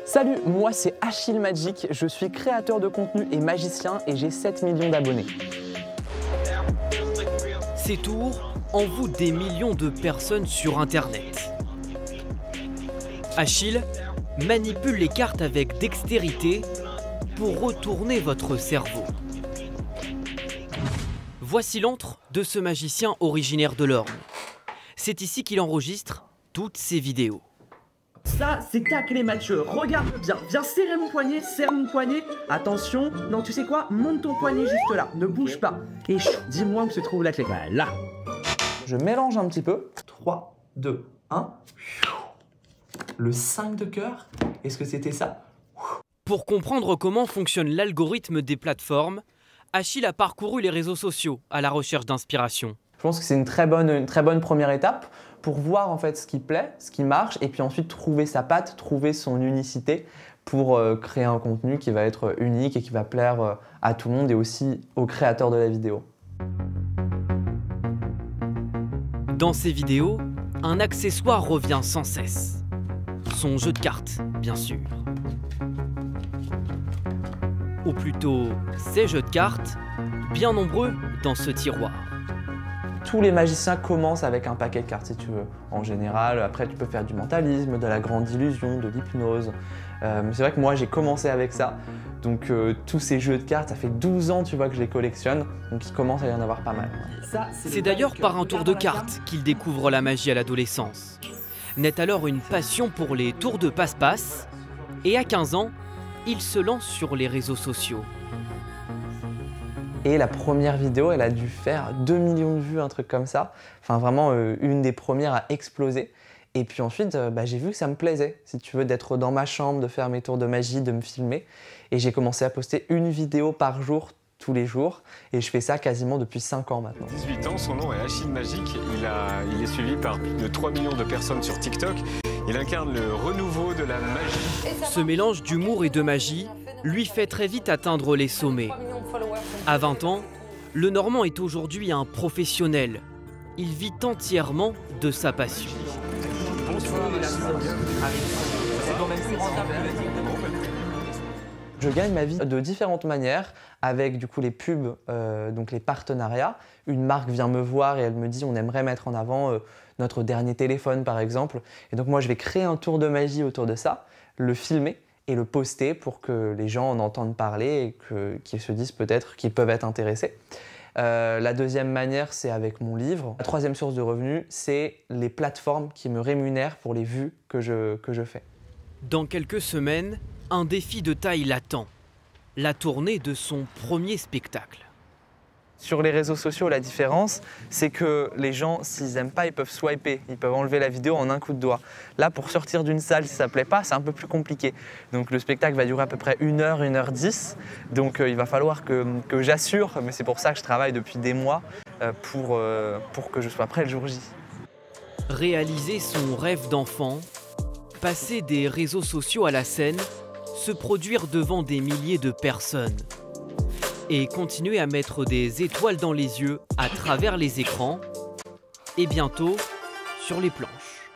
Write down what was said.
Salut, moi c'est Achille Magic, je suis créateur de contenu et magicien et j'ai 7 millions d'abonnés. Ces tours envoûtent des millions de personnes sur Internet. Achille manipule les cartes avec dextérité pour retourner votre cerveau. Voici l'antre de ce magicien originaire de l'Orne. C'est ici qu'il enregistre toutes ses vidéos. Ça, c'est tacler Mathieu. Regarde bien. Viens serrer mon poignet, serre mon poignet. Attention. Non, tu sais quoi? Monte ton poignet juste là. Ne bouge pas. Et dis-moi où se trouve la clé. Bah, là. Je mélange un petit peu. 3, 2, 1. Le 5 de cœur. Est-ce que c'était ça? Pour comprendre comment fonctionne l'algorithme des plateformes, Achille a parcouru les réseaux sociaux à la recherche d'inspiration. Je pense que c'est une très bonne première étape pour voir en fait ce qui plaît, ce qui marche, et puis ensuite trouver sa patte, trouver son unicité pour créer un contenu qui va être unique et qui va plaire à tout le monde et aussi aux créateurs de la vidéo. Dans ces vidéos, un accessoire revient sans cesse. Son jeu de cartes, bien sûr. Ou plutôt, ses jeux de cartes, bien nombreux dans ce tiroir. Tous les magiciens commencent avec un paquet de cartes si tu veux. En général, après tu peux faire du mentalisme, de la grande illusion, de l'hypnose. C'est vrai que moi j'ai commencé avec ça. Donc tous ces jeux de cartes, ça fait 12 ans tu vois que je les collectionne. Donc il commence à y en avoir pas mal. C'est d'ailleurs par un tour de cartes qu'il découvre la magie à l'adolescence. Naît alors une passion pour les tours de passe-passe. Et à 15 ans, il se lance sur les réseaux sociaux. Et la première vidéo, elle a dû faire 2 millions de vues, un truc comme ça. Enfin vraiment une des premières à exploser. Et puis ensuite, j'ai vu que ça me plaisait, si tu veux, d'être dans ma chambre, de faire mes tours de magie, de me filmer. Et j'ai commencé à poster une vidéo par jour, tous les jours. Et je fais ça quasiment depuis 5 ans maintenant. 18 ans, son nom est Achille Magic. Il est suivi par plus de 3 millions de personnes sur TikTok. Il incarne le renouveau de la magie. Ce mélange d'humour et de magie lui fait très vite atteindre les sommets. À 20 ans, le Normand est aujourd'hui un professionnel. Il vit entièrement de sa passion. Je gagne ma vie de différentes manières avec du coup les pubs, donc les partenariats. Une marque vient me voir et elle me dit on aimerait mettre en avant notre dernier téléphone par exemple. Et donc moi je vais créer un tour de magie autour de ça, le filmer et le poster pour que les gens en entendent parler et qu'ils se disent peut-être qu'ils peuvent être intéressés. La deuxième manière, c'est avec mon livre. La troisième source de revenus, c'est les plateformes qui me rémunèrent pour les vues que je fais. Dans quelques semaines, un défi de taille l'attend. La tournée de son premier spectacle. Sur les réseaux sociaux, la différence, c'est que les gens, s'ils n'aiment pas, ils peuvent swiper, ils peuvent enlever la vidéo en un coup de doigt. Là, pour sortir d'une salle, si ça ne plaît pas, c'est un peu plus compliqué. Donc le spectacle va durer à peu près 1h, 1h10. Donc il va falloir que j'assure, mais c'est pour ça que je travaille depuis des mois, pour que je sois prêt le jour J. Réaliser son rêve d'enfant, passer des réseaux sociaux à la scène, se produire devant des milliers de personnes. Et continuer à mettre des étoiles dans les yeux à travers les écrans et bientôt sur les planches.